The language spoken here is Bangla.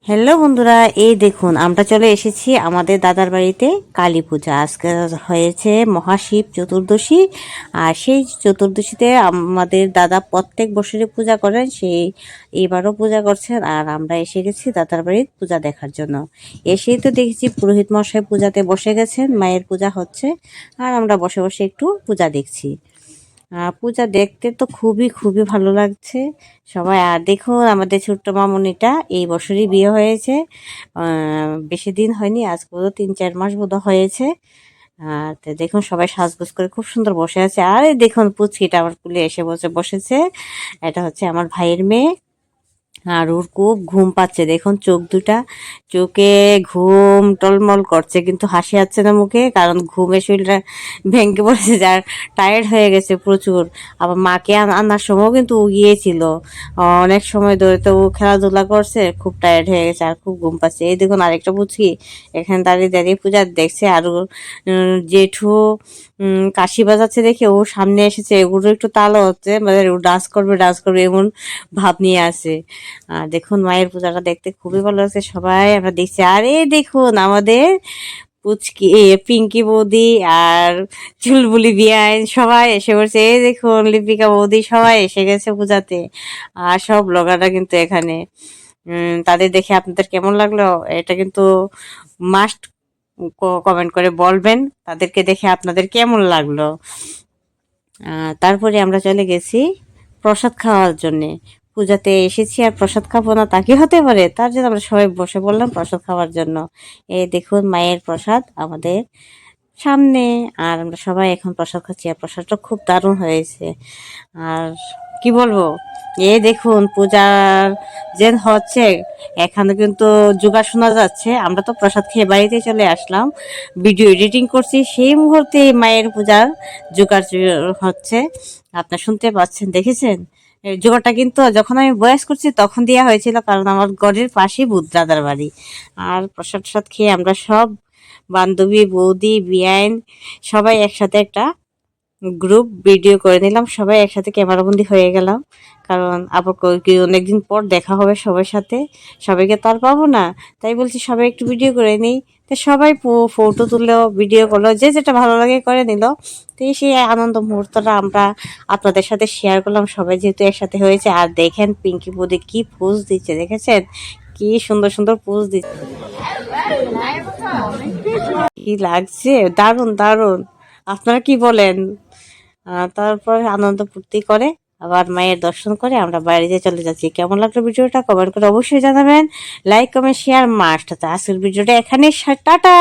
হ্যালো বন্ধুরা, এই দেখুন আমরা চলে এসেছি আমাদের দাদার বাড়িতে কালী পূজা। আজকে হয়েছে মহাশিব চতুর্দশী, আর সেই চতুর্দশীতে আমাদের দাদা প্রত্যেক বছরই পূজা করেন, সেই এবারও পূজা করছেন। আর আমরা এসে গেছি দাদার বাড়ির পূজা দেখার জন্য। এসেই তো দেখেছি পুরোহিত মশাই পূজাতে বসে গেছেন, মায়ের পূজা হচ্ছে, আর আমরা বসে বসে একটু পূজা দেখছি। পূজা দেখতে তো খুবই খুবই ভালো লাগছে সবাই। আর দেখুন আমাদের ছোট্ট মামুনিটা এই বছরই বিয়ে হয়েছে, বেশি দিন হয়নি, আজ পুরো 3-4 মাস বোধ হয়েছে। তো দেখুন সবাই সাজগোজ করে খুব সুন্দর বসে আছে। আর এই দেখুন পুচকিটা আমার কুলে এসে বসেছে, এটা হচ্ছে আমার ভাইয়ের মেয়ে। আর ওর খুব ঘুম পাচ্ছে, দেখুন চোখে ঘুম টলমল করছে, কিন্তু হাসি আসছে না মুখে, কারণ ঘুমে শরীরটা ভেঙে পড়েছে, যার টায়ার্ড হয়ে গেছে প্রচুর। আবার মাকে আনার সময়ও কিন্তু ও গিয়েছিল, অনেক সময় ধরে তো ও খেলাধুলা করছে, খুব টায়ার্ড হয়ে গেছে আর খুব ঘুম পাচ্ছে। এই দেখুন আরেকটা বুঝি এখানে দাঁড়িয়ে দাঁড়িয়ে পূজা দেখছে। আর জেঠু কাশি বাজাচ্ছে দেখে ও সামনে এসেছে, এগুলো একটু তালও হচ্ছে, মানে ও ডান্স করবে এমন ভাব নিয়ে আসে। আর দেখুন মায়ের পূজাটা দেখতে খুবই ভালো লাগছে, সবাই আমরা দেখছি। আর এই দেখুন আমাদের পিঙ্কি বৌদি আর চুলবুলি বিয়াইন সবাই এসে পড়ছে। এই দেখুন লিপিকা বৌদি সবাই এসে গেছে পূজাতে, আর সব ব্লগাররা কিন্তু এখানে। তাদের দেখে আপনাদের কেমন লাগলো এটা কিন্তু মাস্ট কমেন্ট করে বলবেন, তাদেরকে দেখে আপনাদের কেমন লাগলো। তারপরে আমরা চলে গেছি প্রসাদ খাওয়ার জন্যে। পূজাতে এসেছি আর প্রসাদ খাবো না তা কি হতে পারে, তার জন্য আমরা সবাই বসে পড়লাম প্রসাদ খাওয়ার জন্য। এই দেখুন মায়ের প্রসাদ আমাদের সামনে, আর আমরা সবাই এখন প্রসাদ খাচ্ছি, আর প্রসাদটা খুব দারুণ হয়েছে। আর কি বলবো, এই দেখুন পূজার যে হচ্ছে এখানে কিন্তু জোগাড় শোনা যাচ্ছে। আমরা তো প্রসাদ খেয়ে বাড়িতে চলে আসলাম, ভিডিও এডিটিং করছি, সেই মুহূর্তে মায়ের পূজার জোগাড় হচ্ছে, আপনার শুনতে পাচ্ছেন, দেখেছেন। এই জোগাড়টা কিন্তু যখন আমি বয়স করছি তখন দেওয়া হয়েছিল, কারণ আমার ঘরের পাশেই বুধ দাদার বাড়ি। আর প্রসাদ খেয়ে আমরা সব বান্ধবী বৌদি বিয়াইন সবাই একসাথে একটা গ্রুপ ভিডিও করে নিলাম, সবাই একসাথে ক্যামেরাবন্দি হয়ে গেলাম, কারণ আবার অনেকদিন পর দেখা হবে সবার সাথে, সবাইকে তো আর পাবো না, তাই বলছি সবাই একটু ভিডিও করে নিই। তো সবাই ফটো তুললো, ভিডিও করলো, যে যেটা ভালো লাগে করে নিল। তো সেই আনন্দ মুহূর্তটা আমরা আপনাদের সাথে শেয়ার করলাম, সবাই যেহেতু একসাথে হয়েছে। আর দেখেন পিঙ্কি বৌদি কি পোজ দিচ্ছে, দেখেছেন কি সুন্দর সুন্দর পোজ দিচ্ছে, কি লাগছে, দারুণ দারুণ। আপনারা কি বলেন? তারপর আনন্দ ফুর্তি করে আবার মায়ের দর্শন করে আমরা বাড়িতে চলে যাচ্ছি। কেমন লাগলো ভিডিওটা কমেন্ট করে অবশ্যই জানাবেন, লাইক কমেন্ট শেয়ার মাস্ট। আজকের ভিডিওটা এখানে টাটা।